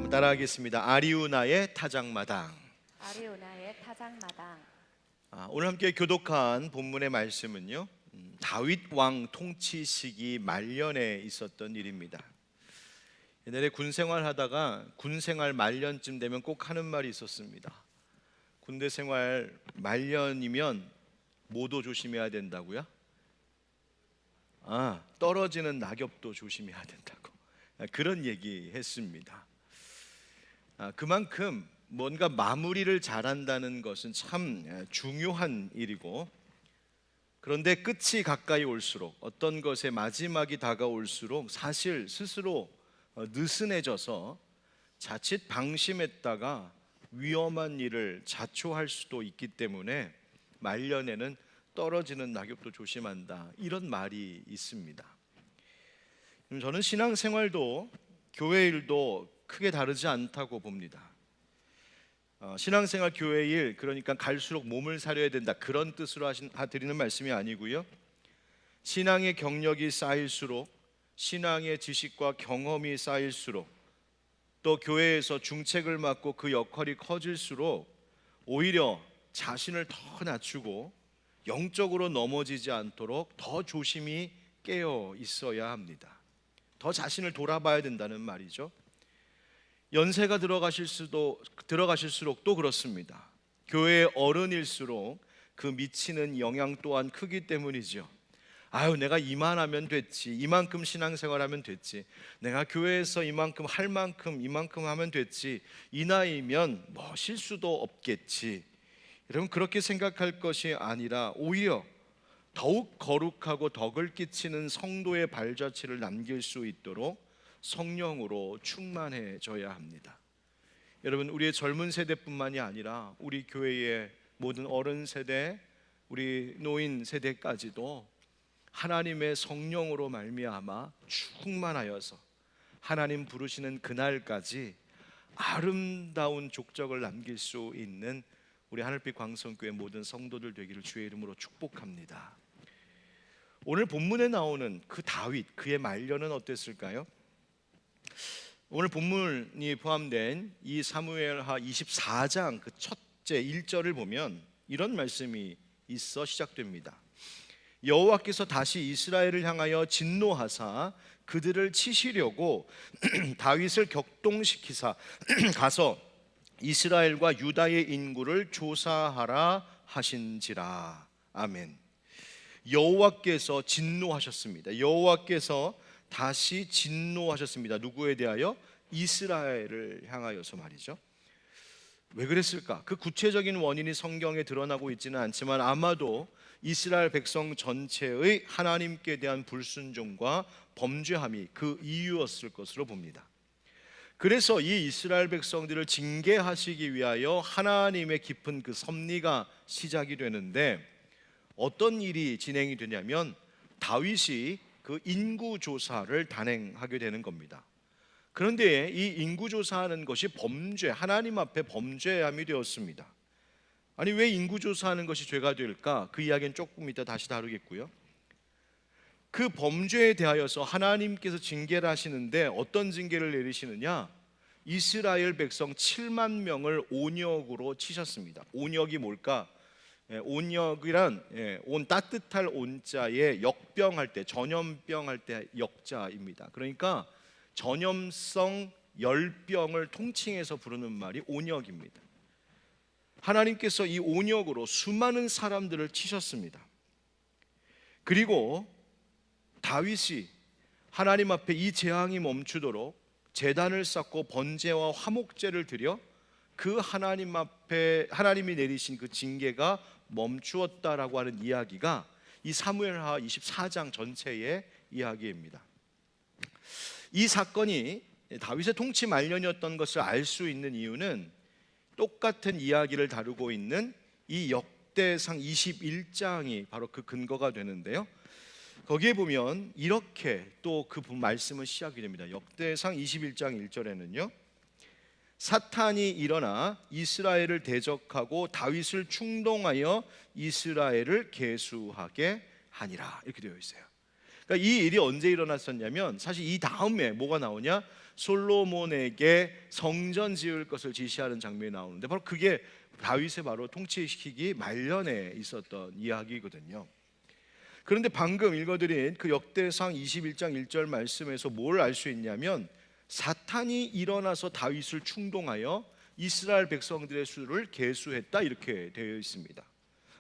한번 따라하겠습니다. 아리우나의 타작마당. 아리우나의 타작마당. 오늘 함께 교독한 본문의 말씀은요, 다윗 왕 통치 시기 말년에 있었던 일입니다. 옛날에 군 생활하다가 군 생활 말년쯤 되면 꼭 하는 말이 있었습니다. 군대 생활 말년이면 뭐도 조심해야 된다고요? 떨어지는 낙엽도 조심해야 된다고, 그런 얘기 했습니다. 그만큼 뭔가 마무리를 잘한다는 것은 참 중요한 일이고, 그런데 끝이 가까이 올수록, 어떤 것의 마지막이 다가올수록 사실 스스로 느슨해져서 자칫 방심했다가 위험한 일을 자초할 수도 있기 때문에 말년에는 떨어지는 낙엽도 조심한다, 이런 말이 있습니다. 저는 신앙생활도 교회 일도 크게 다르지 않다고 봅니다. 신앙생활 교회 일, 그러니까 갈수록 몸을 사려야 된다, 그런 뜻으로 드리는 말씀이 아니고요, 신앙의 경력이 쌓일수록, 신앙의 지식과 경험이 쌓일수록, 또 교회에서 중책을 맡고 그 역할이 커질수록 오히려 자신을 더 낮추고 영적으로 넘어지지 않도록 더 조심히 깨어 있어야 합니다. 더 자신을 돌아봐야 된다는 말이죠. 연세가 들어가실수록 또 그렇습니다. 교회의 어른일수록 그 미치는 영향 또한 크기 때문이죠. 내가 이만하면 됐지, 이만큼 신앙생활하면 됐지, 내가 교회에서 이만큼 할 만큼 이만큼 하면 됐지, 이 나이면 뭐 실수도 없겠지, 여러분 그렇게 생각할 것이 아니라 오히려 더욱 거룩하고 덕을 끼치는 성도의 발자취를 남길 수 있도록 성령으로 충만해져야 합니다. 여러분, 우리의 젊은 세대뿐만이 아니라 우리 교회의 모든 어른 세대, 우리 노인 세대까지도 하나님의 성령으로 말미암아 충만하여서 하나님 부르시는 그날까지 아름다운 족적을 남길 수 있는 우리 하늘빛 광성교회 모든 성도들 되기를 주의 이름으로 축복합니다. 오늘 본문에 나오는 그 다윗, 그의 말년은 어땠을까요? 오늘 본문이 포함된 이 사무엘하 24장 그 첫째 1절을 보면 이런 말씀이 있어 시작됩니다. 여호와께서 다시 이스라엘을 향하여 진노하사 그들을 치시려고 다윗을 격동시키사 가서 이스라엘과 유다의 인구를 조사하라 하신지라. 아멘. 여호와께서 진노하셨습니다. 여호와께서 다시 진노하셨습니다. 누구에 대하여? 이스라엘을 향하여서 말이죠. 왜 그랬을까? 그 구체적인 원인이 성경에 드러나고 있지는 않지만 아마도 이스라엘 백성 전체의 하나님께 대한 불순종과 범죄함이 그 이유였을 것으로 봅니다. 그래서 이 이스라엘 백성들을 징계하시기 위하여 하나님의 깊은 그 섭리가 시작이 되는데, 어떤 일이 진행이 되냐면 다윗이 그 인구조사를 단행하게 되는 겁니다. 그런데 이 인구조사하는 것이 범죄, 하나님 앞에 범죄함이 되었습니다. 아니, 왜 인구조사하는 것이 죄가 될까? 그 이야기는 조금 이따 다시 다루겠고요. 그 범죄에 대하여서 하나님께서 징계를 하시는데 어떤 징계를 내리시느냐? 이스라엘 백성 7만 명을 온역으로 치셨습니다. 온역이 뭘까? 온역이란 온, 따뜻할 온자에 역병할 때, 전염병할 때 역자입니다. 그러니까 전염성 열병을 통칭해서 부르는 말이 온역입니다. 하나님께서 이 온역으로 수많은 사람들을 치셨습니다. 그리고 다윗이 하나님 앞에 이 재앙이 멈추도록 제단을 쌓고 번제와 화목제를 드려 그 하나님 앞에 하나님이 내리신 그 징계가 멈추었다라고 하는 이야기가 이 사무엘하 24장 전체의 이야기입니다. 이 사건이 다윗의 통치 말년이었던 것을 알 수 있는 이유는 똑같은 이야기를 다루고 있는 이 역대상 21장이 바로 그 근거가 되는데요, 거기에 보면 이렇게 또 그 말씀은 시작이 됩니다. 역대상 21장 1절에는요, 사탄이 일어나 이스라엘을 대적하고 다윗을 충동하여 이스라엘을 계수하게 하니라, 이렇게 되어 있어요. 그러니까 이 일이 언제 일어났었냐면 사실 이 다음에 뭐가 나오냐? 솔로몬에게 성전 지을 것을 지시하는 장면이 나오는데 바로 그게 다윗의 바로 통치시키기 말년에 있었던 이야기거든요. 그런데 방금 읽어드린 그 역대상 21장 1절 말씀에서 뭘 알 수 있냐면 사탄이 일어나서 다윗을 충동하여 이스라엘 백성들의 수를 계수했다 이렇게 되어 있습니다.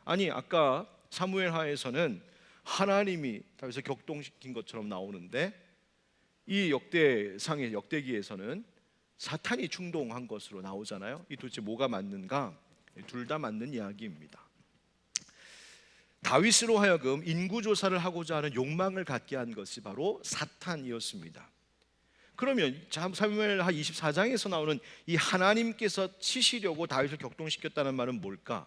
아니 아까 사무엘하에서는 하나님이 다윗을 격동시킨 것처럼 나오는데 이 역대상의 역대기에서는 사탄이 충동한 것으로 나오잖아요. 이 도대체 뭐가 맞는가? 둘 다 맞는 이야기입니다. 다윗으로 하여금 인구조사를 하고자 하는 욕망을 갖게 한 것이 바로 사탄이었습니다. 그러면 사무엘하 24장에서 나오는 이 하나님께서 치시려고 다윗을 격동시켰다는 말은 뭘까?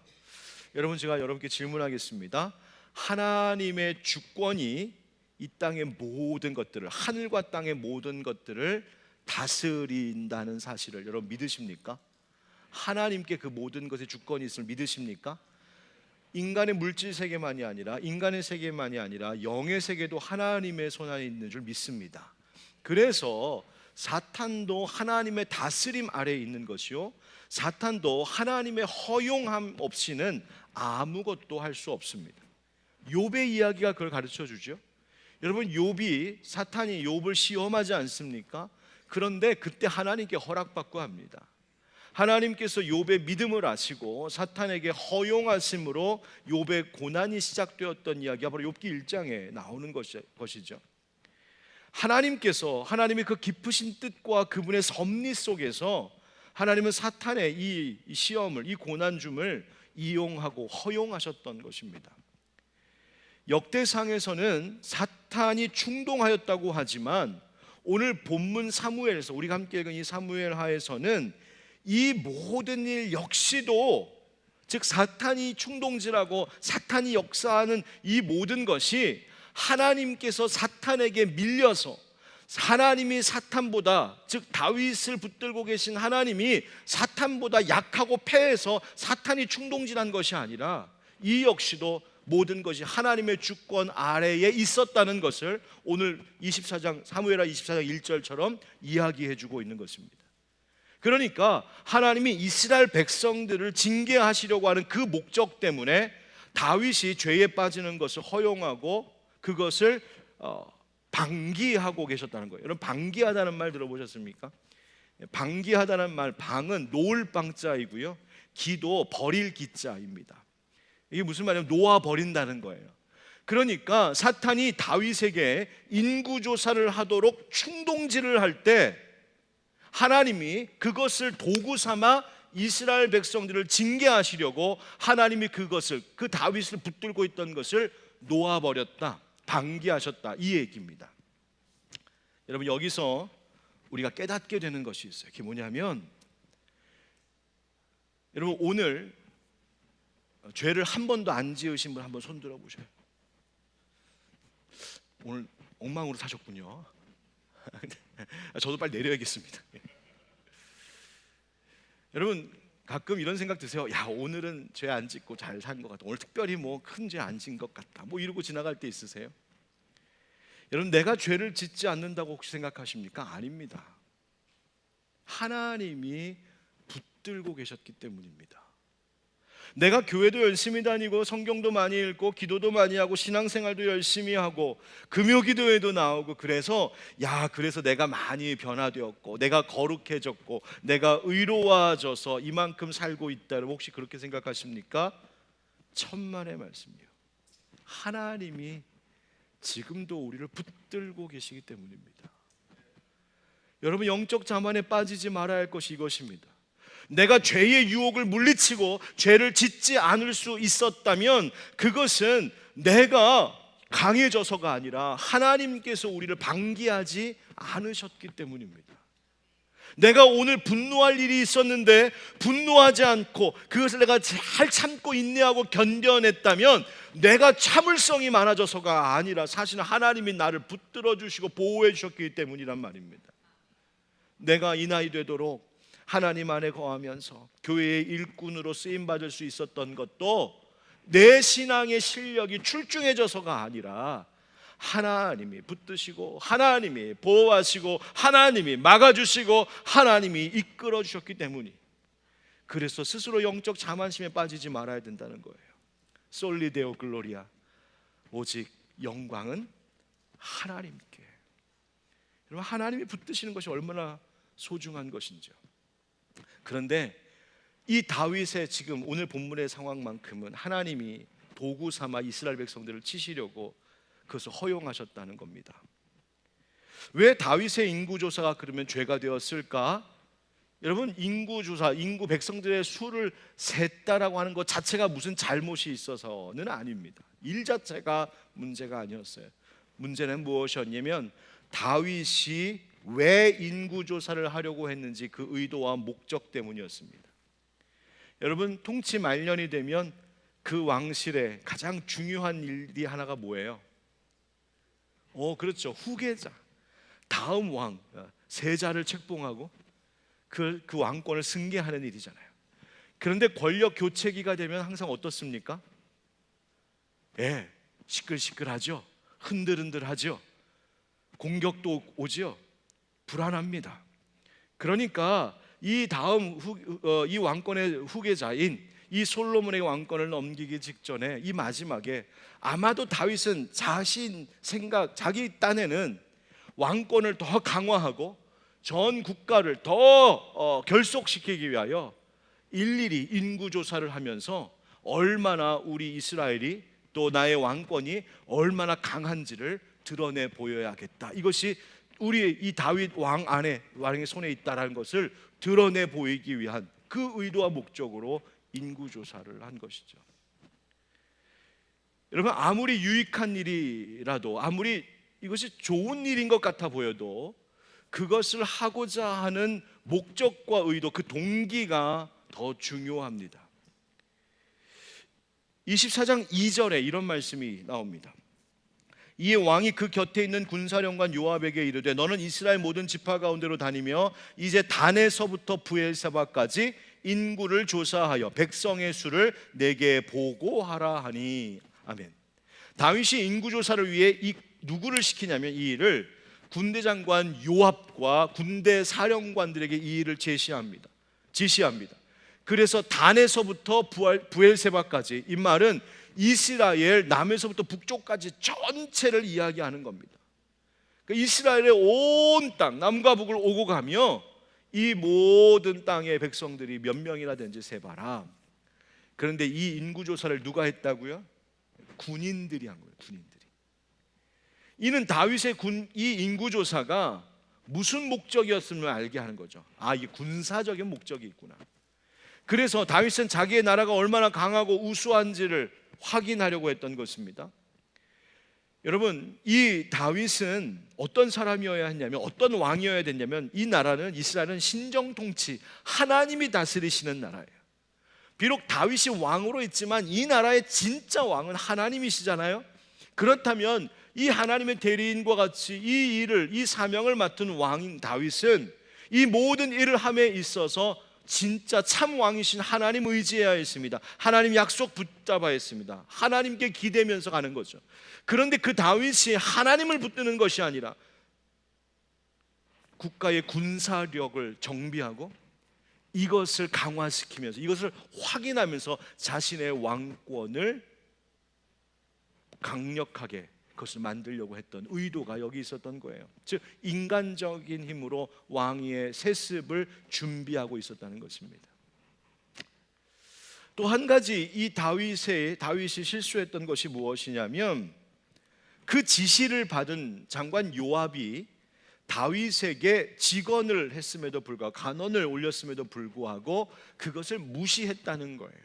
여러분 제가 여러분께 질문하겠습니다. 하나님의 주권이 이 땅의 모든 것들을, 하늘과 땅의 모든 것들을 다스린다는 사실을 여러분 믿으십니까? 하나님께 그 모든 것의 주권이 있음을 믿으십니까? 인간의 물질 세계만이 아니라 인간의 세계만이 아니라 영의 세계도 하나님의 손 안에 있는 줄 믿습니다. 그래서 사탄도 하나님의 다스림 아래에 있는 것이요, 사탄도 하나님의 허용함 없이는 아무것도 할 수 없습니다. 욥의 이야기가 그걸 가르쳐 주죠. 여러분 욥이 사탄이 욥을 시험하지 않습니까? 그런데 그때 하나님께 허락받고 합니다. 하나님께서 욥의 믿음을 아시고 사탄에게 허용하심으로 욥의 고난이 시작되었던 이야기가 바로 욥기 1장에 나오는 것이죠. 하나님께서 하나님의 그 깊으신 뜻과 그분의 섭리 속에서 하나님은 사탄의 이 시험을, 이 고난줌을 이용하고 허용하셨던 것입니다. 역대상에서는 사탄이 충동하였다고 하지만 오늘 본문 사무엘에서 우리가 함께 읽은 이 사무엘하에서는 이 모든 일 역시도, 즉 사탄이 충동질하고 사탄이 역사하는 이 모든 것이 하나님께서 사탄에게 밀려서 하나님이 사탄보다, 즉 다윗을 붙들고 계신 하나님이 사탄보다 약하고 패해서 사탄이 충동질한 것이 아니라 이 역시도 모든 것이 하나님의 주권 아래에 있었다는 것을 오늘 24장 사무엘하 24장 1절처럼 이야기해 주고 있는 것입니다. 그러니까 하나님이 이스라엘 백성들을 징계하시려고 하는 그 목적 때문에 다윗이 죄에 빠지는 것을 허용하고 그것을 방기하고 계셨다는 거예요. 여러분 방기하다는 말 들어보셨습니까? 방기하다는 말, 방은 놓을 방자이고요, 기도 버릴 기자입니다. 이게 무슨 말이냐면 놓아 버린다는 거예요. 그러니까 사탄이 다윗에게 인구조사를 하도록 충동질을 할 때 하나님이 그것을 도구 삼아 이스라엘 백성들을 징계하시려고 하나님이 그것을, 그 다윗을 붙들고 있던 것을 놓아버렸다, 방기하셨다, 이 얘기입니다. 여러분 여기서 우리가 깨닫게 되는 것이 있어요. 그게 뭐냐면, 여러분 오늘 죄를 한 번도 안 지으신 분 한번 손 들어 보셔요. 오늘 엉망으로 사셨군요. 저도 빨리 내려야겠습니다. 여러분 가끔 이런 생각 드세요. 야 오늘은 죄 안 짓고 잘 산 것 같다, 오늘 특별히 뭐 큰 죄 안 진 것 같다, 뭐 이러고 지나갈 때 있으세요? 여러분 내가 죄를 짓지 않는다고 혹시 생각하십니까? 아닙니다. 하나님이 붙들고 계셨기 때문입니다. 내가 교회도 열심히 다니고 성경도 많이 읽고 기도도 많이 하고 신앙생활도 열심히 하고 금요기도회도 나오고 그래서 내가 많이 변화되었고 내가 거룩해졌고 내가 의로워져서 이만큼 살고 있다, 혹시 그렇게 생각하십니까? 천만의 말씀이요. 하나님이 지금도 우리를 붙들고 계시기 때문입니다. 여러분 영적 자만에 빠지지 말아야 할 것이 이것입니다. 내가 죄의 유혹을 물리치고 죄를 짓지 않을 수 있었다면 그것은 내가 강해져서가 아니라 하나님께서 우리를 방기하지 않으셨기 때문입니다. 내가 오늘 분노할 일이 있었는데 분노하지 않고 그것을 내가 잘 참고 인내하고 견뎌냈다면 내가 참을성이 많아져서가 아니라 사실은 하나님이 나를 붙들어 주시고 보호해 주셨기 때문이란 말입니다. 내가 이 나이 되도록 하나님 안에 거하면서 교회의 일꾼으로 쓰임받을 수 있었던 것도 내 신앙의 실력이 출중해져서가 아니라 하나님이 붙드시고 하나님이 보호하시고 하나님이 막아주시고 하나님이 이끌어 주셨기 때문이, 그래서 스스로 영적 자만심에 빠지지 말아야 된다는 거예요. 솔리데오 글로리아, 오직 영광은 하나님께. 여러분, 하나님이 붙드시는 것이 얼마나 소중한 것인지요. 그런데 이 다윗의 지금 오늘 본문의 상황만큼은 하나님이 도구 삼아 이스라엘 백성들을 치시려고 그것을 허용하셨다는 겁니다. 왜 다윗의 인구조사가 그러면 죄가 되었을까? 여러분, 인구조사, 인구 백성들의 수를 셌다라고 하는 것 자체가 무슨 잘못이 있어서는 아닙니다. 일 자체가 문제가 아니었어요. 문제는 무엇이었냐면 다윗이 왜 인구조사를 하려고 했는지 그 의도와 목적 때문이었습니다. 여러분, 통치 말년이 되면 그 왕실의 가장 중요한 일이 하나가 뭐예요? 그렇죠. 후계자, 다음 왕, 세자를 책봉하고 그 왕권을 승계하는 일이잖아요. 그런데 권력 교체기가 되면 항상 어떻습니까? 시끌시끌하죠. 흔들흔들하죠. 공격도 오죠. 불안합니다. 그러니까 이 다음 이 왕권의 후계자인 이 솔로몬의 왕권을 넘기기 직전에 이 마지막에 아마도 다윗은 자신 생각, 자기 딴에는 왕권을 더 강화하고 전 국가를 더 결속시키기 위하여 일일이 인구조사를 하면서 얼마나 우리 이스라엘이 또 나의 왕권이 얼마나 강한지를 드러내 보여야겠다. 이것이 우리 이 다윗 왕의 손에 있다라는 것을 드러내 보이기 위한 그 의도와 목적으로 인구조사를 한 것이죠. 여러분, 아무리 유익한 일이라도, 아무리 이것이 좋은 일인 것 같아 보여도 그것을 하고자 하는 목적과 의도, 그 동기가 더 중요합니다. 24장 2절에 이런 말씀이 나옵니다. 이에 왕이 그 곁에 있는 군사령관 요압에게 이르되 너는 이스라엘 모든 지파 가운데로 다니며 이제 단에서부터 브엘세바까지 인구를 조사하여 백성의 수를 내게 보고하라 하니. 아멘. 다윗이 인구조사를 위해 누구를 시키냐면 이 일을 군대 장관 요압과 군대 사령관들에게 이 일을 지시합니다. 그래서 단에서부터 브엘세바까지, 이 말은 이스라엘 남에서부터 북쪽까지 전체를 이야기하는 겁니다. 그러니까 이스라엘의 온 땅, 남과 북을 오고 가며 이 모든 땅의 백성들이 몇 명이나 되는지 세봐라. 그런데 이 인구조사를 누가 했다고요? 군인들이 한 거예요. 군인들이. 이는 다윗의 이 인구조사가 무슨 목적이었음을 알게 하는 거죠. 이게 군사적인 목적이 있구나. 그래서 다윗은 자기의 나라가 얼마나 강하고 우수한지를 확인하려고 했던 것입니다. 여러분, 이 다윗은 어떤 사람이어야 했냐면, 어떤 왕이어야 됐냐면, 이 나라는, 이스라엘은 신정통치, 하나님이 다스리시는 나라예요. 비록 다윗이 왕으로 있지만 이 나라의 진짜 왕은 하나님이시잖아요. 그렇다면 이 하나님의 대리인과 같이 이 사명을 맡은 왕인 다윗은 이 모든 일을 함에 있어서 진짜 참 왕이신 하나님 의지해야 했습니다. 하나님 약속 붙잡아야 했습니다. 하나님께 기대면서 가는 거죠. 그런데 그 다윗이 하나님을 붙드는 것이 아니라 국가의 군사력을 정비하고 이것을 강화시키면서, 이것을 확인하면서 자신의 왕권을 강력하게 그것을 만들려고 했던 의도가 여기 있었던 거예요. 즉 인간적인 힘으로 왕위의 세습을 준비하고 있었다는 것입니다. 또 한 가지 이 다윗이 실수했던 것이 무엇이냐면, 그 지시를 받은 장관 요압이 다윗에게 직언을 했음에도 불구하고, 간언을 올렸음에도 불구하고 그것을 무시했다는 거예요.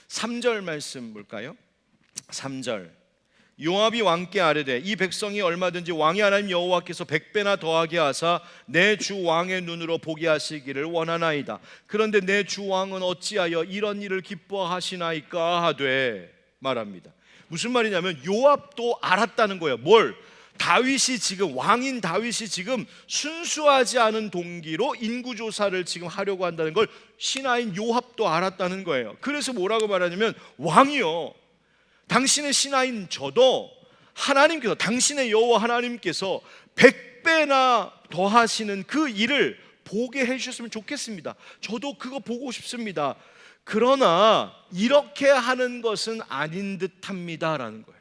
3절 말씀 볼까요? 3절. 요압이 왕께 아뢰되 이 백성이 얼마든지 왕의 하나님 여호와께서 100배나 더하게 하사 내 주 왕의 눈으로 보게 하시기를 원하나이다. 그런데 내 주 왕은 어찌하여 이런 일을 기뻐하시나이까 하되 말합니다. 무슨 말이냐면 요압도 알았다는 거예요. 뭘? 다윗이 지금, 왕인 다윗이 지금 순수하지 않은 동기로 인구조사를 지금 하려고 한다는 걸 신하인 요압도 알았다는 거예요. 그래서 뭐라고 말하냐면, 왕이요, 당신의 신하인 저도 하나님께서, 당신의 여호와 하나님께서 100배나 더하시는 그 일을 보게 해주셨으면 좋겠습니다. 저도 그거 보고 싶습니다. 그러나 이렇게 하는 것은 아닌 듯합니다 라는 거예요.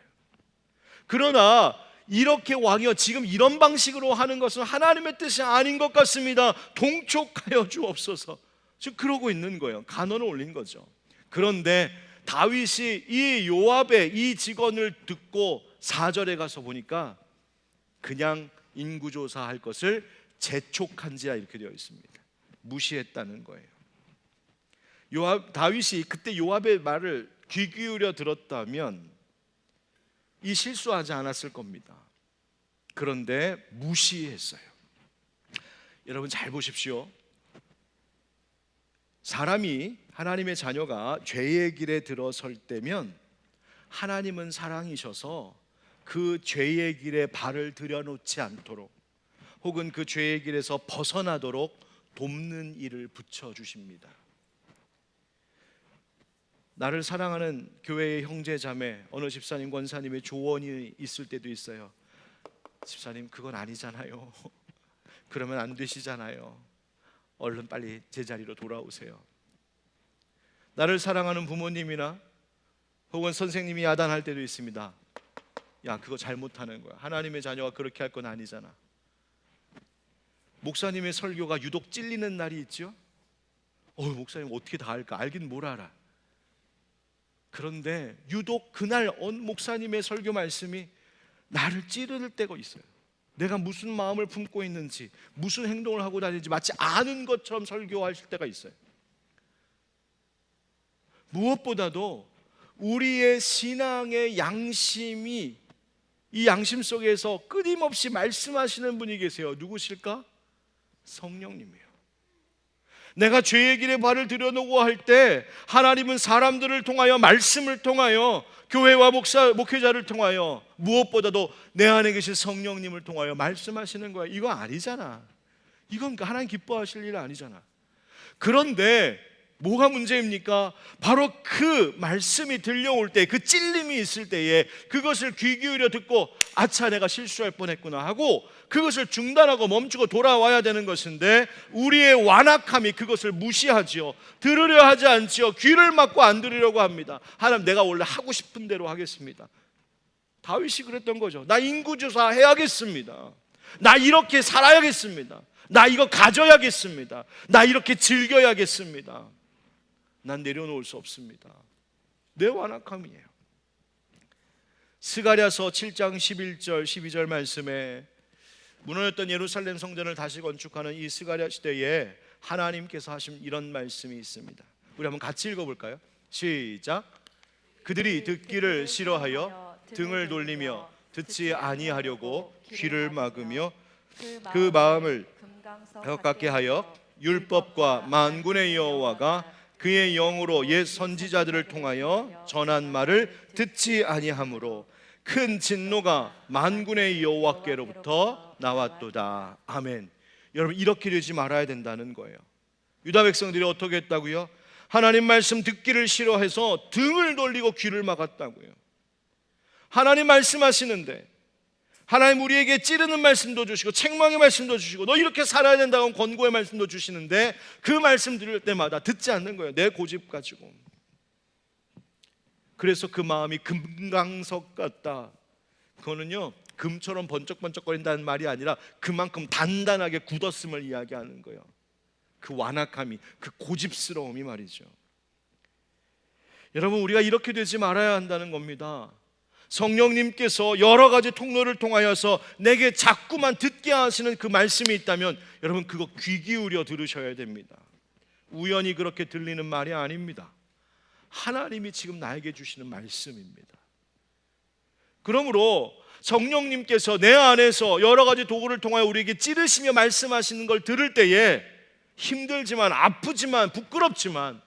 그러나 이렇게 왕이여 지금 이런 방식으로 하는 것은 하나님의 뜻이 아닌 것 같습니다. 동촉하여 주옵소서. 지금 그러고 있는 거예요. 간언을 올린 거죠. 그런데 다윗이 이 요압의 이 직언을 듣고 4절에 가서 보니까 그냥 인구조사할 것을 재촉한지라 이렇게 되어 있습니다. 무시했다는 거예요. 다윗이 그때 요압의 말을 귀 기울여 들었다면 이 실수하지 않았을 겁니다. 그런데 무시했어요. 여러분 잘 보십시오. 사람이, 하나님의 자녀가 죄의 길에 들어설 때면 하나님은 사랑이셔서 그 죄의 길에 발을 들여놓지 않도록 혹은 그 죄의 길에서 벗어나도록 돕는 일을 붙여주십니다. 나를 사랑하는 교회의 형제 자매, 어느 집사님 권사님의 조언이 있을 때도 있어요. 집사님 그건 아니잖아요. 그러면 안 되시잖아요. 얼른 빨리 제자리로 돌아오세요. 나를 사랑하는 부모님이나 혹은 선생님이 야단할 때도 있습니다. 야 그거 잘못하는 거야. 하나님의 자녀가 그렇게 할 건 아니잖아. 목사님의 설교가 유독 찔리는 날이 있죠. 목사님 어떻게 다 알까? 알긴 뭘 알아. 그런데 유독 그날 목사님의 설교 말씀이 나를 찌를 때가 있어요. 내가 무슨 마음을 품고 있는지, 무슨 행동을 하고 다니는지 마치 아는 것처럼 설교하실 때가 있어요. 무엇보다도 우리의 신앙의 양심이, 이 양심 속에서 끊임없이 말씀하시는 분이 계세요. 누구실까? 성령님이에요. 내가 죄의 길에 발을 들여놓고 할 때 하나님은 사람들을 통하여, 말씀을 통하여, 교회와 목회자를 통하여, 무엇보다도 내 안에 계신 성령님을 통하여 말씀하시는 거야. 이거 아니잖아. 이건 하나님 기뻐하실 일 아니잖아. 그런데 뭐가 문제입니까? 바로 그 말씀이 들려올 때, 그 찔림이 있을 때에 그것을 귀 기울여 듣고 아차 내가 실수할 뻔했구나 하고 그것을 중단하고 멈추고 돌아와야 되는 것인데 우리의 완악함이 그것을 무시하지요. 들으려 하지 않지요. 귀를 막고 안 들으려고 합니다. 하나님 내가 원래 하고 싶은 대로 하겠습니다. 다윗이 그랬던 거죠. 나 인구조사 해야겠습니다. 나 이렇게 살아야겠습니다. 나 이거 가져야겠습니다. 나 이렇게 즐겨야겠습니다. 난 내려놓을 수 없습니다. 내 완악함이에요. 스가랴서 7장 11절 12절 말씀에 무너졌던 예루살렘 성전을 다시 건축하는 이 스가랴 시대에 하나님께서 하신 이런 말씀이 있습니다. 우리 한번 같이 읽어볼까요? 시작. 그들이 듣기를 싫어하여 등을 돌리며 듣지 아니하려고 귀를 막으며 그 마음을 가깝게 하여 율법과 만군의 여호와가 그의 영으로 옛 선지자들을 통하여 전한 말을 듣지 아니하므로 큰 진노가 만군의 여호와께로부터 나왔도다. 아멘. 여러분 이렇게 되지 말아야 된다는 거예요. 유다 백성들이 어떻게 했다고요? 하나님 말씀 듣기를 싫어해서 등을 돌리고 귀를 막았다고요. 하나님 말씀하시는데 하나님 우리에게 찌르는 말씀도 주시고 책망의 말씀도 주시고 너 이렇게 살아야 된다고 권고의 말씀도 주시는데 그 말씀 들을 때마다 듣지 않는 거예요. 내 고집 가지고. 그래서 그 마음이 금강석 같다. 그거는요 금처럼 번쩍번쩍거린다는 말이 아니라 그만큼 단단하게 굳었음을 이야기하는 거예요. 그 완악함이, 그 고집스러움이 말이죠. 여러분 우리가 이렇게 되지 말아야 한다는 겁니다. 성령님께서 여러 가지 통로를 통하여서 내게 자꾸만 듣게 하시는 그 말씀이 있다면 여러분 그거 귀 기울여 들으셔야 됩니다. 우연히 그렇게 들리는 말이 아닙니다. 하나님이 지금 나에게 주시는 말씀입니다. 그러므로 성령님께서 내 안에서 여러 가지 도구를 통하여 우리에게 찌르시며 말씀하시는 걸 들을 때에 힘들지만 아프지만 부끄럽지만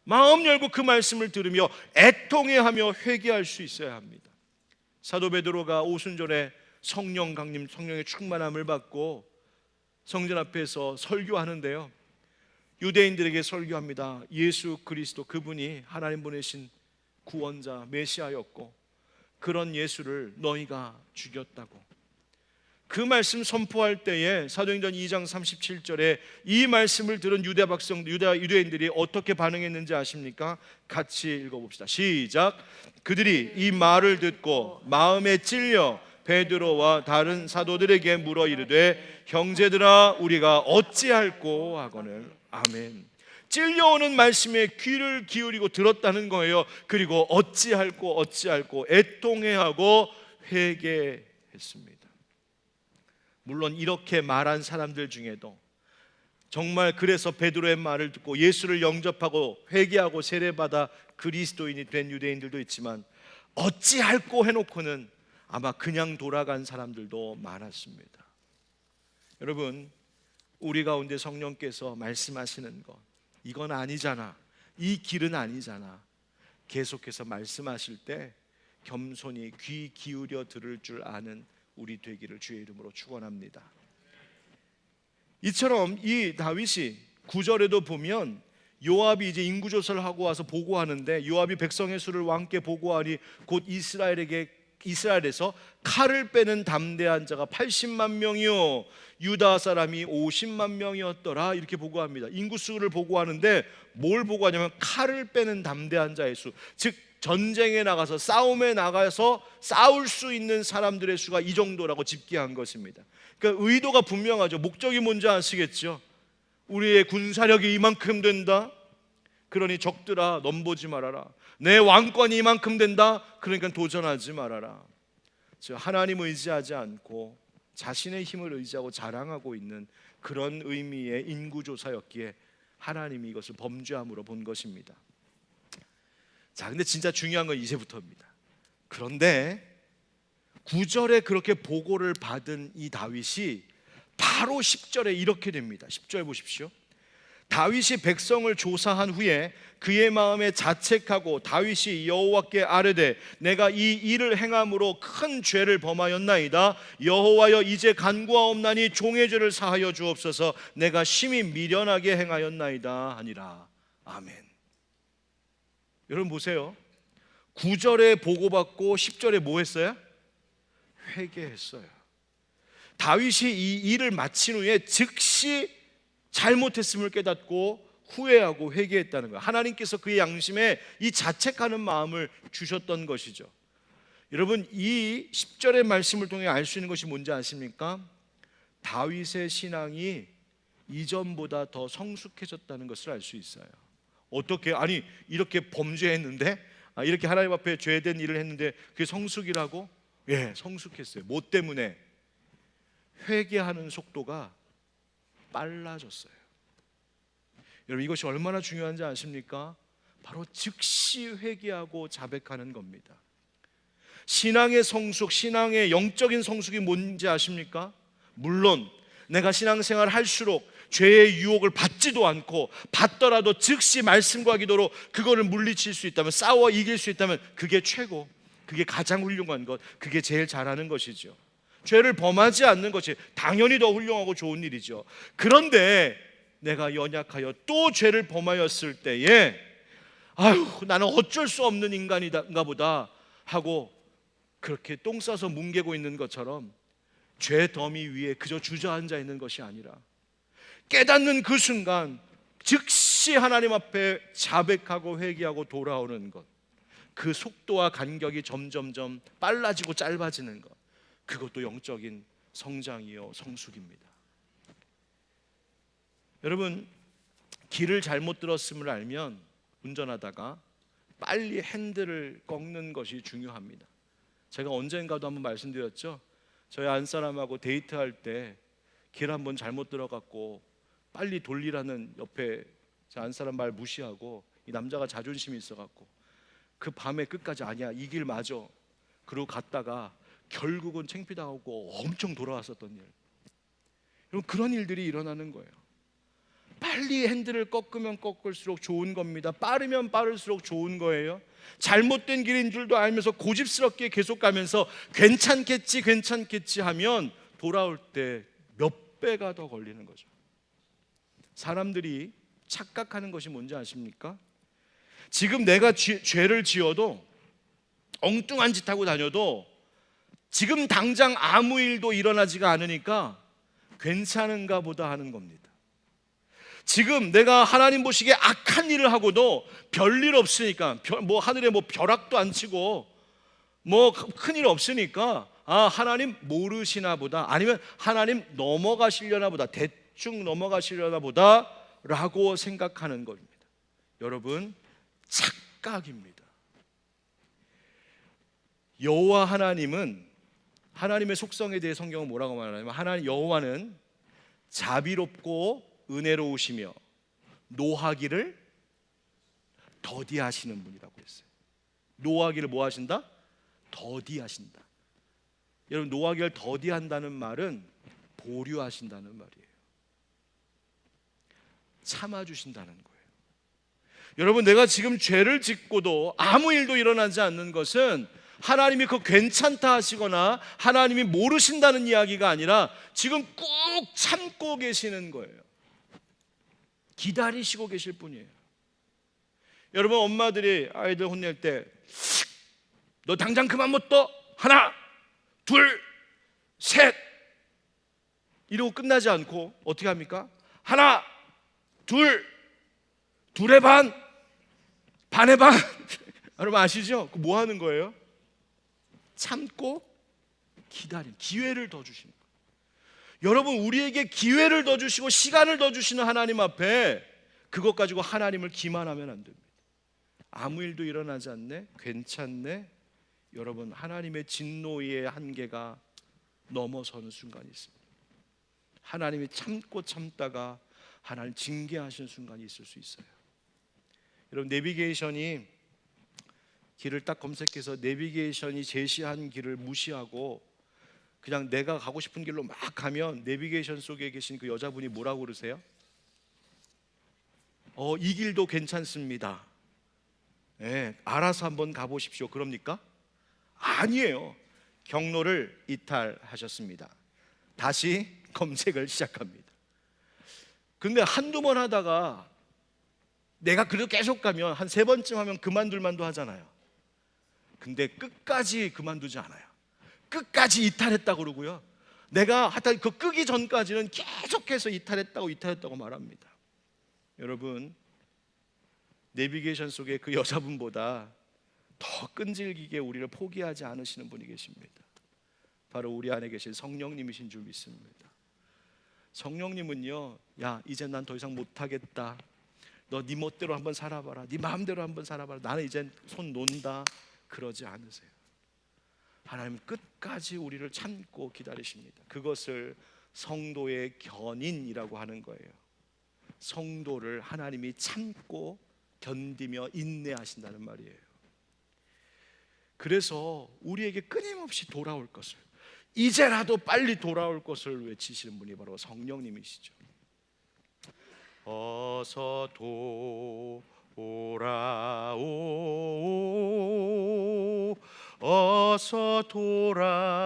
마음 열고 그 말씀을 들으며 애통해하며 회개할 수 있어야 합니다. 사도 베드로가 오순절에 성령 강림, 성령의 충만함을 받고 성전 앞에서 설교하는데요, 유대인들에게 설교합니다. 예수 그리스도 그분이 하나님 보내신 구원자 메시아였고 그런 예수를 너희가 죽였다고. 그 말씀 선포할 때에 사도행전 2장 37절에 이 말씀을 들은 유대인들이 어떻게 반응했는지 아십니까? 같이 읽어봅시다. 시작. 그들이 이 말을 듣고 마음에 찔려 베드로와 다른 사도들에게 물어 이르되 형제들아 우리가 어찌할꼬 하거늘. 아멘. 찔려오는 말씀에 귀를 기울이고 들었다는 거예요. 그리고 어찌할꼬 애통해하고 회개했습니다. 물론 이렇게 말한 사람들 중에도 정말 그래서 베드로의 말을 듣고 예수를 영접하고 회개하고 세례받아 그리스도인이 된 유대인들도 있지만 어찌할꼬 해놓고는 아마 그냥 돌아간 사람들도 많았습니다. 여러분, 우리 가운데 성령께서 말씀하시는 것, 이건 아니잖아, 이 길은 아니잖아, 계속해서 말씀하실 때 겸손히 귀 기울여 들을 줄 아는 우리 되기를 주의 이름으로 축원합니다. 이처럼 이 다윗이 9절에도 보면 요압이 이제 인구조사를 하고 와서 보고하는데, 요압이 백성의 수를 왕께 보고하니 곧 이스라엘에서 칼을 빼는 담대한 자가 80만 명이요 유다 사람이 50만 명이었더라, 이렇게 보고합니다. 인구수를 보고하는데 뭘 보고하냐면 칼을 빼는 담대한 자의 수, 즉 전쟁에 나가서 싸움에 나가서 싸울 수 있는 사람들의 수가 이 정도라고 집계한 것입니다. 그러니까 의도가 분명하죠. 목적이 뭔지 아시겠죠? 우리의 군사력이 이만큼 된다, 그러니 적들아 넘보지 말아라. 내 왕권이 이만큼 된다, 그러니까 도전하지 말아라. 즉 하나님 의지하지 않고 자신의 힘을 의지하고 자랑하고 있는 그런 의미의 인구조사였기에 하나님이 이것을 범죄함으로 본 것입니다. 자, 근데 진짜 중요한 건 이제부터입니다. 그런데 9절에 그렇게 보고를 받은 이 다윗이 바로 10절에 이렇게 됩니다. 10절 보십시오. 다윗이 백성을 조사한 후에 그의 마음에 자책하고 다윗이 여호와께 아뢰되 내가 이 일을 행함으로 큰 죄를 범하였나이다. 여호와여 이제 간구하옵나니 종의 죄를 사하여 주옵소서. 내가 심히 미련하게 행하였나이다 하니라. 아멘. 여러분 보세요. 9절에 보고받고 10절에 뭐 했어요? 회개했어요. 다윗이 이 일을 마친 후에 즉시 잘못했음을 깨닫고 후회하고 회개했다는 거예요. 하나님께서 그의 양심에 이 자책하는 마음을 주셨던 것이죠. 여러분, 이 10절의 말씀을 통해 알 수 있는 것이 뭔지 아십니까? 다윗의 신앙이 이전보다 더 성숙해졌다는 것을 알 수 있어요. 어떻게? 아니 이렇게 범죄했는데, 이렇게 하나님 앞에 죄된 일을 했는데 그게 성숙이라고? 예, 성숙했어요. 뭐 때문에? 회개하는 속도가 빨라졌어요. 여러분, 이것이 얼마나 중요한지 아십니까? 바로 즉시 회개하고 자백하는 겁니다. 신앙의 성숙, 신앙의 영적인 성숙이 뭔지 아십니까? 물론 내가 신앙생활을 할수록 죄의 유혹을 받지도 않고 받더라도 즉시 말씀과 기도로 그거를 물리칠 수 있다면, 싸워 이길 수 있다면 그게 최고, 그게 가장 훌륭한 것, 그게 제일 잘하는 것이죠. 죄를 범하지 않는 것이 당연히 더 훌륭하고 좋은 일이죠. 그런데 내가 연약하여 또 죄를 범하였을 때에 아유 나는 어쩔 수 없는 인간인가 보다 하고 그렇게 똥 싸서 뭉개고 있는 것처럼 죄 더미 위에 그저 주저앉아 있는 것이 아니라 깨닫는 그 순간 즉시 하나님 앞에 자백하고 회개하고 돌아오는 것, 그 속도와 간격이 점점점 빨라지고 짧아지는 것, 그것도 영적인 성장이요 성숙입니다. 여러분, 길을 잘못 들었음을 알면 운전하다가 빨리 핸들을 꺾는 것이 중요합니다. 제가 언젠가도 한번 말씀드렸죠. 저희 안사람하고 데이트할 때 길 한번 잘못 들어갔고 빨리 돌리라는 옆에 제 안사람 말 무시하고 이 남자가 자존심이 있어갖고 그 밤에 끝까지 아니야 이 길 맞아 그러고 갔다가 결국은 창피당하고 엄청 돌아왔었던 일. 여러분, 그런 일들이 일어나는 거예요. 빨리 핸들을 꺾으면 꺾을수록 좋은 겁니다. 빠르면 빠를수록 좋은 거예요. 잘못된 길인 줄도 알면서 고집스럽게 계속 가면서 괜찮겠지 하면 돌아올 때 몇 배가 더 걸리는 거죠. 사람들이 착각하는 것이 뭔지 아십니까? 지금 내가 죄를 지어도 엉뚱한 짓 하고 다녀도 지금 당장 아무 일도 일어나지가 않으니까 괜찮은가 보다 하는 겁니다. 지금 내가 하나님 보시기에 악한 일을 하고도 별일 없으니까, 하늘에 벼락도 안 치고 큰일 없으니까 하나님 모르시나 보다, 아니면 하나님 넘어가시려나 보다, 대충 넘어가시려나 보다 라고 생각하는 겁니다. 여러분, 착각입니다. 여호와 하나님은, 하나님의 속성에 대해 성경은 뭐라고 말하냐면, 하나님 여호와는 자비롭고 은혜로우시며 노하기를 더디하시는 분이라고 했어요. 노하기를 뭐 하신다? 더디하신다. 여러분, 노하기를 더디한다는 말은 보류하신다는 말이에요. 참아주신다는 거예요. 여러분, 내가 지금 죄를 짓고도 아무 일도 일어나지 않는 것은 하나님이 그거 괜찮다 하시거나 하나님이 모르신다는 이야기가 아니라 지금 꾹 참고 계시는 거예요. 기다리시고 계실 뿐이에요. 여러분, 엄마들이 아이들 혼낼 때 너 당장 그만 못 떠, 하나 둘 셋 이러고 끝나지 않고 어떻게 합니까? 하나 둘의 반, 반의 반 여러분 아시죠? 뭐 하는 거예요? 참고 기다리는, 기회를 더 주시는 거예요. 여러분, 우리에게 기회를 더 주시고 시간을 더 주시는 하나님 앞에 그것 가지고 하나님을 기만하면 안 됩니다. 아무 일도 일어나지 않네? 괜찮네? 여러분, 하나님의 진노의 한계가 넘어서는 순간이 있습니다. 하나님이 참고 참다가 하나님 징계하시는 순간이 있을 수 있어요. 여러분, 내비게이션이 길을 딱 검색해서 내비게이션이 제시한 길을 무시하고 그냥 내가 가고 싶은 길로 막 가면 내비게이션 속에 계신 그 여자분이 뭐라고 그러세요? 이 길도 괜찮습니다. 네, 알아서 한번 가보십시오. 그럽니까? 아니에요. 경로를 이탈하셨습니다. 다시 검색을 시작합니다. 근데 한두 번 하다가 내가 그래도 계속 가면 한 3번쯤 하면 그만둘만도 하잖아요. 근데 끝까지 그만두지 않아요. 끝까지 이탈했다고 그러고요. 내가 하여튼 그 끄기 전까지는 계속해서 이탈했다고 말합니다. 여러분, 내비게이션 속에 그 여자분보다 더 끈질기게 우리를 포기하지 않으시는 분이 계십니다. 바로 우리 안에 계신 성령님이신 줄 믿습니다. 성령님은요, 야, 이제 난 더 이상 못하겠다, 너 네 멋대로 한번 살아봐라, 네 마음대로 한번 살아봐라, 나는 이제 손 놓는다, 그러지 않으세요. 하나님은 끝까지 우리를 참고 기다리십니다. 그것을 성도의 견인이라고 하는 거예요. 성도를 하나님이 참고 견디며 인내하신다는 말이에요. 그래서 우리에게 끊임없이 돌아올 것을, 이제라도 빨리 돌아올 것을 외치시는 분이 바로 성령님이시죠. 어서 돌아오, 어서 돌아마로.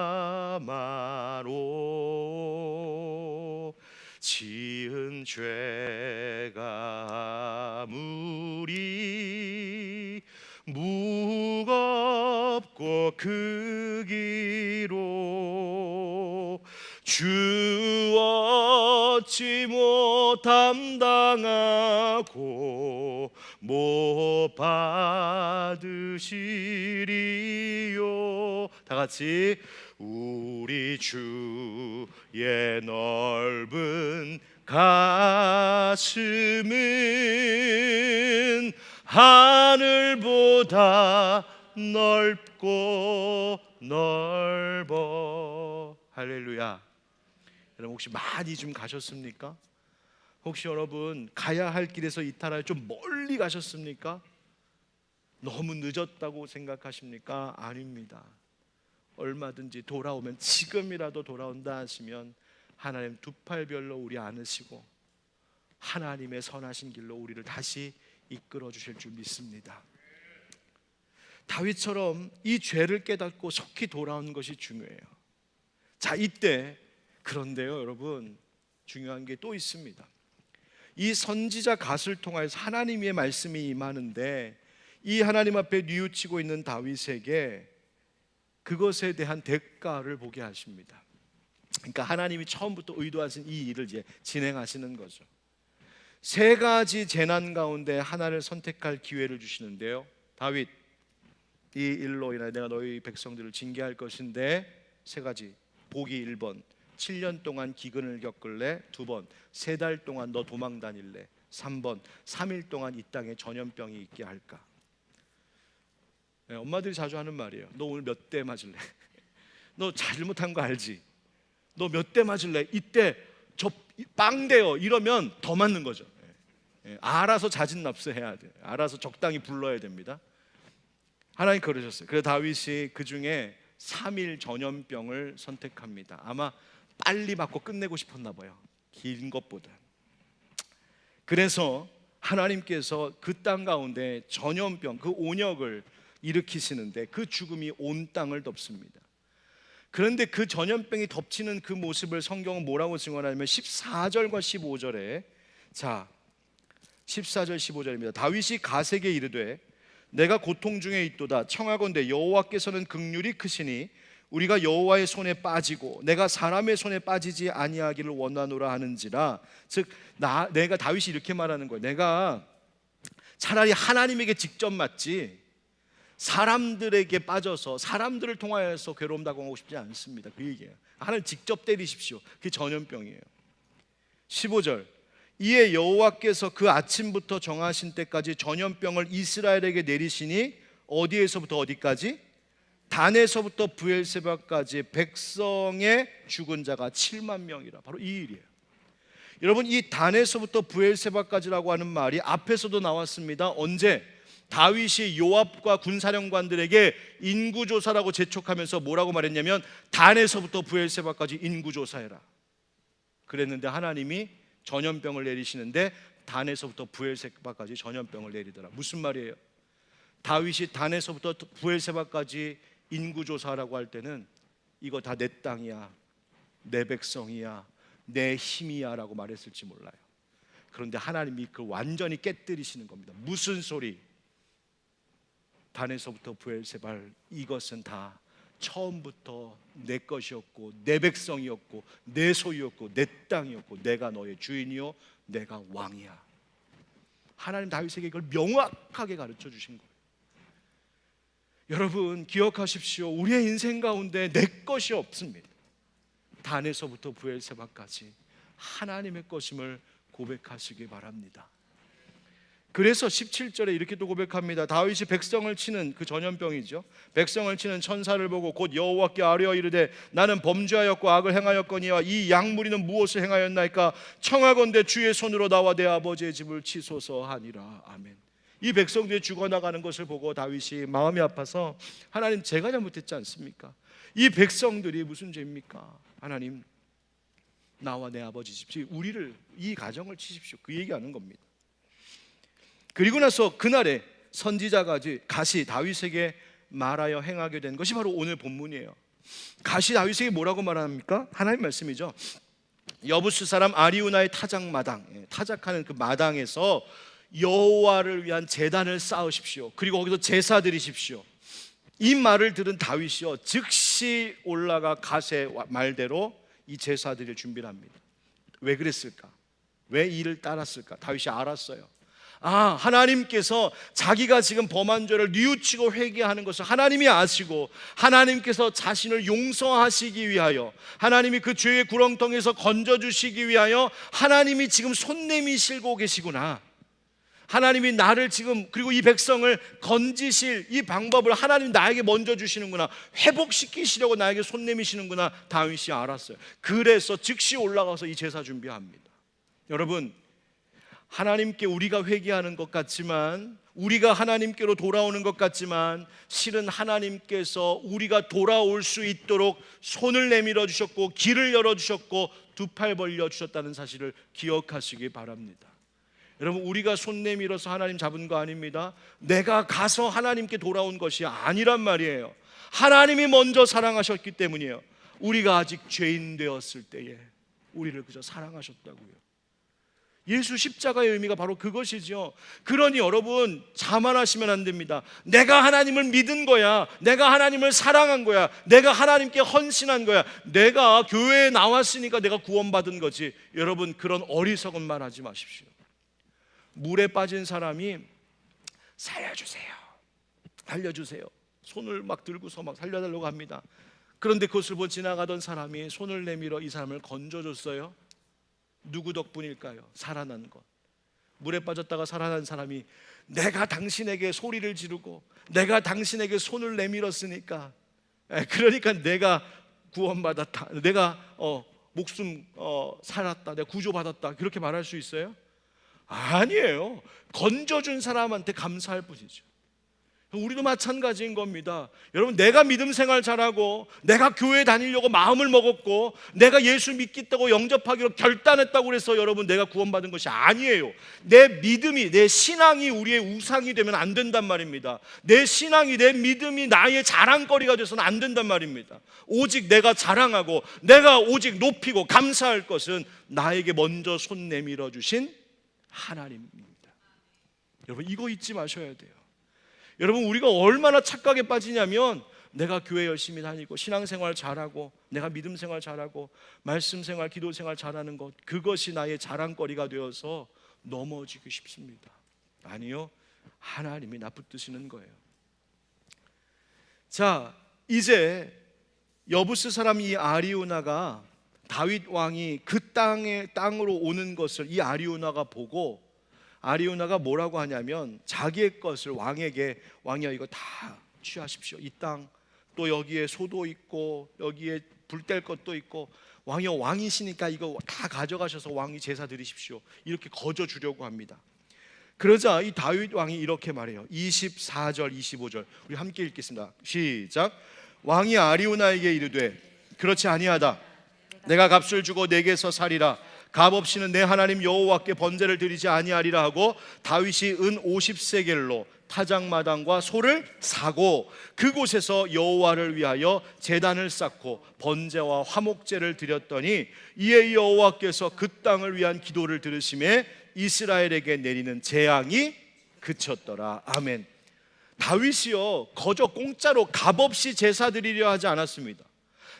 지은 죄가 아무리 무겁고 크기로 주 얻지 못 담당하고 못 받으시리요. 다 같이 우리 주의 넓은 가슴은 하늘보다 넓고 넓어. 할렐루야. 여러분, 혹시 많이 좀 가셨습니까? 혹시 여러분 가야 할 길에서 이탈하여 좀 멀리 가셨습니까? 너무 늦었다고 생각하십니까? 아닙니다. 얼마든지 돌아오면, 지금이라도 돌아온다 하시면 하나님 두 팔별로 우리 안으시고 하나님의 선하신 길로 우리를 다시 이끌어 주실 줄 믿습니다. 다윗처럼 이 죄를 깨닫고 속히 돌아오는 것이 중요해요. 자, 이때 그런데요, 여러분, 중요한 게 또 있습니다. 이 선지자 갓을 통하여서 하나님의 말씀이 임하는데 이 하나님 앞에 뉘우치고 있는 다윗에게 그것에 대한 대가를 보게 하십니다. 그러니까 하나님이 처음부터 의도하신 이 일을 이제 진행하시는 거죠. 세 가지 재난 가운데 하나를 선택할 기회를 주시는데요. 다윗, 이 일로 인하여 내가 너희 백성들을 징계할 것인데 세 가지. 보기 1번, 7년 동안 기근을 겪을래? 2번, 3달 동안 너 도망 다닐래? 3번, 3일 동안 이 땅에 전염병이 있게 할까? 네, 엄마들이 자주 하는 말이에요. 너 오늘 몇 대 맞을래? 너 잘못한 거 알지? 너 몇 대 맞을래? 이때 저 빵대요 이러면 더 맞는 거죠. 알아서 자진납세해야 돼. 알아서 적당히 불러야 됩니다. 하나님 그러셨어요. 그래서 다윗이 그 중에 3일 전염병을 선택합니다. 아마 빨리 맞고 끝내고 싶었나 봐요. 긴 것보다. 그래서 하나님께서 그 땅 가운데 전염병, 그 온역을 일으키시는데 그 죽음이 온 땅을 덮습니다. 그런데 그 전염병이 덮치는 그 모습을 성경은 뭐라고 증언하냐면 14절과 15절에, 자 14절 15절입니다. 다윗이 가세게 이르되 내가 고통 중에 있도다. 청하건대 여호와께서는 긍휼이 크시니 우리가 여호와의 손에 빠지고 내가 사람의 손에 빠지지 아니하기를 원하노라 하는지라. 즉 내가 다윗이 이렇게 말하는 거예요. 내가 차라리 하나님에게 직접 맞지 사람들에게 빠져서 사람들을 통하여서 괴로움 당하고 싶지 않습니다. 그 얘기예요. 하나님 직접 때리십시오. 그게 전염병이에요. 15절, 이에 여호와께서 그 아침부터 정하신 때까지 전염병을 이스라엘에게 내리시니 어디에서부터 어디까지? 단에서부터 브엘세바까지 백성의 죽은 자가 7만 명이라. 바로 이 일이에요. 여러분, 이 단에서부터 브엘세바까지라고 하는 말이 앞에서도 나왔습니다. 언제? 다윗이 요압과 군사령관들에게 인구조사라고 재촉하면서 뭐라고 말했냐면 단에서부터 브엘세바까지 인구조사해라 그랬는데 하나님이 전염병을 내리시는데 단에서부터 부엘세바까지 전염병을 내리더라. 무슨 말이에요? 다윗이 단에서부터 부엘세바까지 인구조사라고 할 때는 이거 다 내 땅이야, 내 백성이야, 내 힘이야 라고 말했을지 몰라요. 그런데 하나님이 그걸 완전히 깨뜨리시는 겁니다. 무슨 소리? 단에서부터 부엘세발, 이것은 다 처음부터 내 것이었고 내 백성이었고 내 소유였고 내 땅이었고 내가 너의 주인이요 내가 왕이야. 하나님 다윗에게 이걸 명확하게 가르쳐 주신 거예요. 여러분 기억하십시오. 우리의 인생 가운데 내 것이 없습니다. 단에서부터 부엘세바까지 하나님의 것임을 고백하시기 바랍니다. 그래서 17절에 이렇게 또 고백합니다. 다윗이 백성을 치는 그 전염병이죠. 백성을 치는 천사를 보고 곧 여호와께 아뢰어 이르되 나는 범죄하였고 악을 행하였거니와 이 양무리는 무엇을 행하였나이까? 청하건대 주의 손으로 나와 내 아버지의 집을 치소서 하니라. 아멘. 이 백성들이 죽어나가는 것을 보고 다윗이 마음이 아파서 하나님 제가 잘못했지 않습니까? 이 백성들이 무슨 죄입니까? 하나님 나와 내 아버지 집, 우리를, 이 가정을 치십시오. 그 얘기하는 겁니다. 그리고 나서 그날에 선지자가 갓이 다윗에게 말하여 행하게 된 것이 바로 오늘 본문이에요. 갓이 다윗에게 뭐라고 말합니까? 하나님 말씀이죠. 여부스 사람 아리우나의 타작마당, 타작하는 그 마당에서 여호와를 위한 제단을 쌓으십시오. 그리고 거기서 제사 드리십시오. 이 말을 들은 다윗이요 즉시 올라가 갓의 말대로 이 제사 드릴 준비를 합니다. 왜 그랬을까? 왜 이를 따랐을까? 다윗이 알았어요. 하나님께서 자기가 지금 범한 죄를 뉘우치고 회개하는 것을 하나님이 아시고 하나님께서 자신을 용서하시기 위하여, 하나님이 그 죄의 구렁텅이에서 건져주시기 위하여 하나님이 지금 손 내미시고 계시구나. 하나님이 나를 지금, 그리고 이 백성을 건지실 이 방법을 하나님 나에게 먼저 주시는구나, 회복시키시려고 나에게 손 내미시는구나. 다윗이 알았어요. 그래서 즉시 올라가서 이 제사 준비합니다. 여러분, 하나님께 우리가 회개하는 것 같지만, 우리가 하나님께로 돌아오는 것 같지만, 실은 하나님께서 우리가 돌아올 수 있도록 손을 내밀어 주셨고 길을 열어 주셨고 두 팔 벌려 주셨다는 사실을 기억하시기 바랍니다. 여러분, 우리가 손 내밀어서 하나님 잡은 거 아닙니다. 내가 가서 하나님께 돌아온 것이 아니란 말이에요. 하나님이 먼저 사랑하셨기 때문이에요. 우리가 아직 죄인 되었을 때에 우리를 그저 사랑하셨다고요. 예수 십자가의 의미가 바로 그것이죠. 그러니 여러분 자만하시면 안 됩니다. 내가 하나님을 믿은 거야, 내가 하나님을 사랑한 거야, 내가 하나님께 헌신한 거야, 내가 교회에 나왔으니까 내가 구원받은 거지. 여러분 그런 어리석은 말 하지 마십시오. 물에 빠진 사람이 살려주세요, 살려주세요, 손을 막 들고서 막 살려달라고 합니다. 그런데 그것을 보고 지나가던 사람이 손을 내밀어 이 사람을 건져줬어요. 누구 덕분일까요? 살아난 것. 물에 빠졌다가 살아난 사람이 내가 당신에게 소리를 지르고 내가 당신에게 손을 내밀었으니까, 그러니까 내가 구원받았다, 내가 목숨 살았다, 내가 구조받았다, 그렇게 말할 수 있어요? 아니에요. 건져준 사람한테 감사할 뿐이죠. 우리도 마찬가지인 겁니다. 여러분 내가 믿음 생활 잘하고 내가 교회 다니려고 마음을 먹었고 내가 예수 믿겠다고 영접하기로 결단했다고 그래서 여러분 내가 구원받은 것이 아니에요. 내 믿음이, 내 신앙이 우리의 우상이 되면 안 된단 말입니다. 내 신앙이, 내 믿음이 나의 자랑거리가 돼서는 안 된단 말입니다. 오직 내가 자랑하고 내가 오직 높이고 감사할 것은 나에게 먼저 손 내밀어 주신 하나님입니다. 여러분 이거 잊지 마셔야 돼요. 여러분 우리가 얼마나 착각에 빠지냐면 내가 교회 열심히 다니고 신앙생활 잘하고 내가 믿음생활 잘하고 말씀생활 기도생활 잘하는 것, 그것이 나의 자랑거리가 되어서 넘어지기 쉽습니다. 아니요, 하나님이 나 붙드시는 거예요. 자, 이제 여부스 사람 이 아리우나가 다윗 왕이 그 땅으로 오는 것을 이 아리우나가 보고, 아리우나가 뭐라고 하냐면 자기의 것을 왕에게, 왕이여 이거 다 취하십시오. 이 땅 또 여기에 소도 있고 여기에 불 뗄 것도 있고 왕이여 왕이시니까 이거 다 가져가셔서 왕이 제사 드리십시오. 이렇게 거저 주려고 합니다. 그러자 이 다윗 왕이 이렇게 말해요. 24절 25절 우리 함께 읽겠습니다. 시작. 왕이 아리우나에게 이르되 그렇지 아니하다. 내가 값을 주고 내게서 살이라. 값 없이는 내 하나님 여호와께 번제를 드리지 아니하리라 하고 다윗이 은 50세겔로 타작마당과 소를 사고 그곳에서 여호와를 위하여 제단을 쌓고 번제와 화목제를 드렸더니 이에 여호와께서 그 땅을 위한 기도를 들으심에 이스라엘에게 내리는 재앙이 그쳤더라. 아멘. 다윗이요 거저 공짜로 값없이 제사 드리려 하지 않았습니다.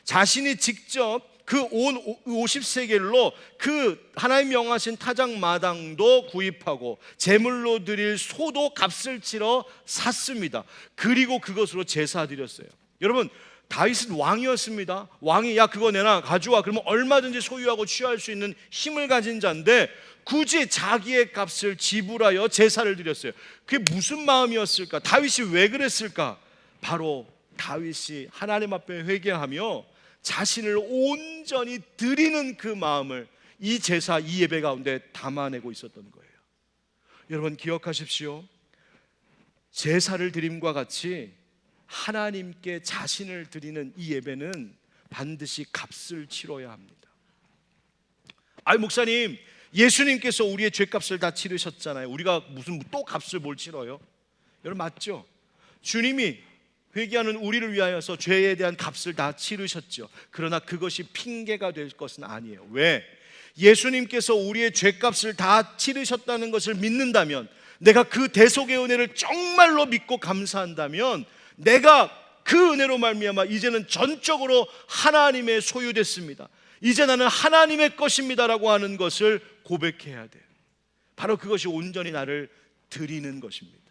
자신이 직접 그 온 50세겔로 그 하나님 명하신 타작마당도 구입하고 제물로 드릴 소도 값을 치러 샀습니다. 그리고 그것으로 제사 드렸어요. 여러분 다윗은 왕이었습니다. 왕이 야 그거 내놔 가져와 그러면 얼마든지 소유하고 취할 수 있는 힘을 가진 자인데 굳이 자기의 값을 지불하여 제사를 드렸어요. 그게 무슨 마음이었을까? 다윗이 왜 그랬을까? 바로 다윗이 하나님 앞에 회개하며 자신을 온전히 드리는 그 마음을 이 제사, 이 예배 가운데 담아내고 있었던 거예요. 여러분 기억하십시오. 제사를 드림과 같이 하나님께 자신을 드리는 이 예배는 반드시 값을 치러야 합니다. 아이 목사님, 예수님께서 우리의 죄값을 다 치르셨잖아요. 우리가 무슨 또 값을 뭘 치러요? 여러분 맞죠? 주님이 회개하는 우리를 위하여서 죄에 대한 값을 다 치르셨죠. 그러나 그것이 핑계가 될 것은 아니에요. 왜? 예수님께서 우리의 죄값을 다 치르셨다는 것을 믿는다면, 내가 그 대속의 은혜를 정말로 믿고 감사한다면 내가 그 은혜로 말미암아 이제는 전적으로 하나님의 소유됐습니다. 이제 나는 하나님의 것입니다라고 하는 것을 고백해야 돼요. 바로 그것이 온전히 나를 드리는 것입니다.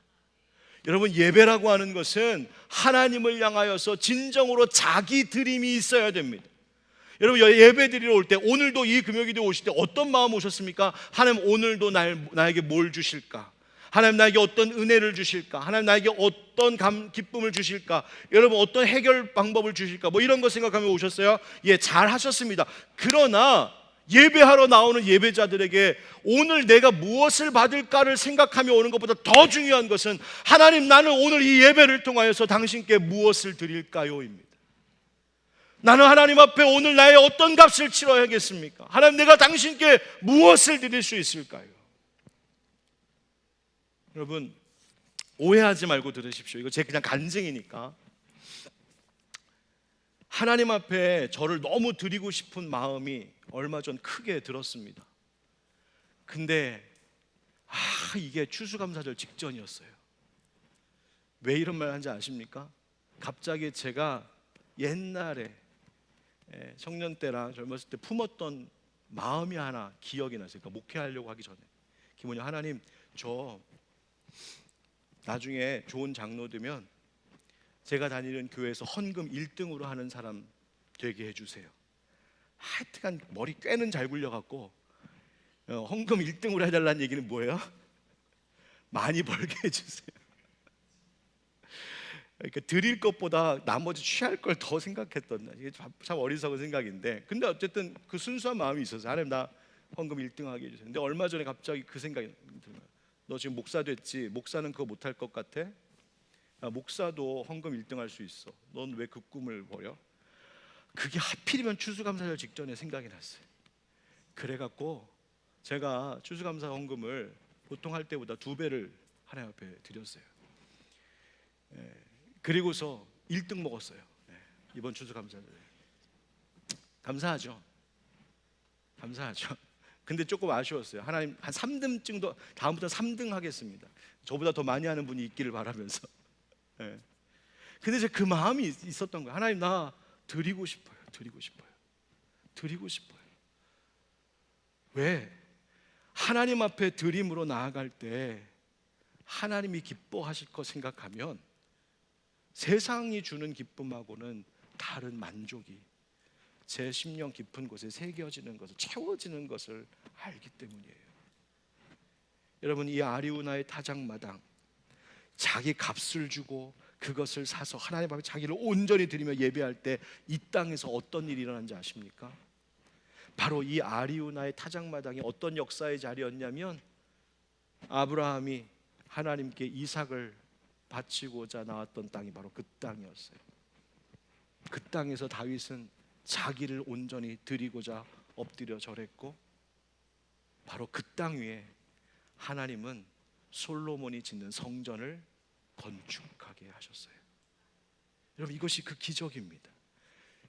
여러분 예배라고 하는 것은 하나님을 향하여서 진정으로 자기 드림이 있어야 됩니다. 여러분 예배 드리러 올 때, 오늘도 이 금요기도에 오실 때 어떤 마음 오셨습니까? 하나님 오늘도 나에게 뭘 주실까? 하나님 나에게 어떤 은혜를 주실까? 하나님 나에게 어떤 기쁨을 주실까? 여러분 어떤 해결 방법을 주실까? 뭐 이런 거 생각하며 오셨어요? 예, 잘 하셨습니다. 그러나 예배하러 나오는 예배자들에게 오늘 내가 무엇을 받을까를 생각하며 오는 것보다 더 중요한 것은 하나님 나는 오늘 이 예배를 통하여서 당신께 무엇을 드릴까요?입니다. 나는 하나님 앞에 오늘 나의 어떤 값을 치러야겠습니까? 하나님 내가 당신께 무엇을 드릴 수 있을까요? 여러분 오해하지 말고 들으십시오. 이거 제 그냥 간증이니까. 하나님 앞에 저를 너무 드리고 싶은 마음이 얼마 전 크게 들었습니다. 근데 이게 추수감사절 직전이었어요. 왜 이런 말 하는지 아십니까? 갑자기 제가 옛날에 청년 때랑 젊었을 때 품었던 마음이 하나 기억이 났어요. 그러니까 목회하려고 하기 전에. 그게 뭐냐, 하나님, 저 나중에 좋은 장로 되면 제가 다니는 교회에서 헌금 1등으로 하는 사람 되게 해주세요. 하여튼간 머리 꽤는 잘 굴려갖고 헌금 1등으로 해달라는 얘기는 뭐예요? 많이 벌게 해주세요. 그러니까 드릴 것보다 나머지 취할 걸 더 생각했던, 이게 참 어리석은 생각인데, 근데 어쨌든 그 순수한 마음이 있어서 하나님 나 헌금 1등 하게 해주세요. 근데 얼마 전에 갑자기 그 생각이 들어요. 너 지금 목사 됐지? 목사는 그거 못할 것 같아? 목사도 헌금 1등 할 수 있어. 넌 왜 그 꿈을 버려? 그게 하필이면 추수감사절 직전에 생각이 났어요. 그래갖고 제가 추수감사 헌금을 보통 할 때보다 2배를 하나님 앞에 드렸어요. 그리고서 1등 먹었어요. 이번 추수감사절에. 감사하죠. 감사하죠. 근데 조금 아쉬웠어요. 하나님, 한 3등쯤도, 다음부터 3등 하겠습니다. 저보다 더 많이 하는 분이 있기를 바라면서. 근데 이제 그 마음이 있었던 거예요. 하나님, 나 드리고 싶어요. 드리고 싶어요. 드리고 싶어요. 왜? 하나님 앞에 드림으로 나아갈 때 하나님이 기뻐하실 거 생각하면 세상이 주는 기쁨하고는 다른 만족이 제 심령 깊은 곳에 새겨지는 것을, 채워지는 것을 알기 때문이에요. 여러분, 이 아리우나의 타작마당, 자기 값을 주고 그것을 사서 하나님 앞에 자기를 온전히 드리며 예배할 때 이 땅에서 어떤 일이 일어난지 아십니까? 바로 이 아리우나의 타작마당이 어떤 역사의 자리였냐면, 아브라함이 하나님께 이삭을 바치고자 나왔던 땅이 바로 그 땅이었어요. 그 땅에서 다윗은 자기를 온전히 드리고자 엎드려 절했고, 바로 그 땅 위에 하나님은 솔로몬이 짓는 성전을 건축하게 하셨어요. 여러분, 이것이 그 기적입니다.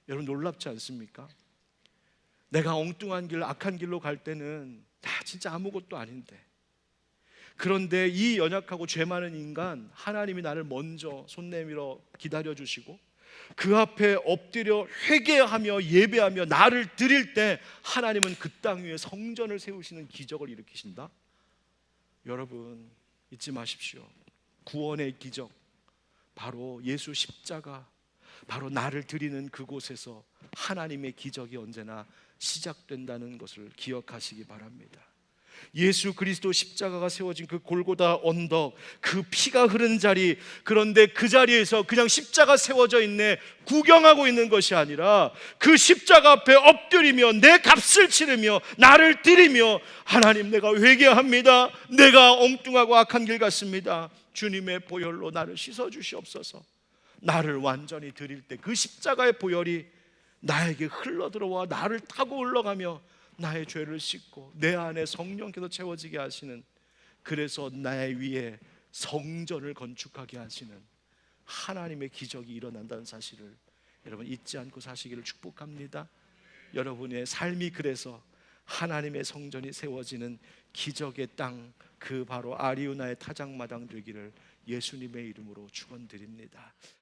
여러분, 놀랍지 않습니까? 내가 엉뚱한 길, 악한 길로 갈 때는 나 진짜 아무것도 아닌데, 그런데 이 연약하고 죄 많은 인간, 하나님이 나를 먼저 손 내밀어 기다려주시고 그 앞에 엎드려 회개하며 예배하며 나를 드릴 때 하나님은 그 땅 위에 성전을 세우시는 기적을 일으키신다. 여러분, 잊지 마십시오. 구원의 기적, 바로 예수 십자가, 바로 나를 드리는 그곳에서 하나님의 기적이 언제나 시작된다는 것을 기억하시기 바랍니다. 예수 그리스도 십자가가 세워진 그 골고다 언덕, 그 피가 흐른 자리, 그런데 그 자리에서 그냥 십자가 세워져 있네 구경하고 있는 것이 아니라 그 십자가 앞에 엎드리며 내 값을 치르며 나를 드리며, 하나님, 내가 회개합니다. 내가 엉뚱하고 악한 길 같습니다. 주님의 보혈로 나를 씻어 주시옵소서. 나를 완전히 드릴 때 그 십자가의 보혈이 나에게 흘러 들어와 나를 타고 흘러가며 나의 죄를 씻고 내 안에 성령께서 채워지게 하시는, 그래서 나의 위에 성전을 건축하게 하시는 하나님의 기적이 일어난다는 사실을 여러분 잊지 않고 사시기를 축복합니다. 여러분의 삶이 그래서 하나님의 성전이 세워지는 기적의 땅, 그 바로 아리우나의 타작마당 되기를 예수님의 이름으로 축원드립니다.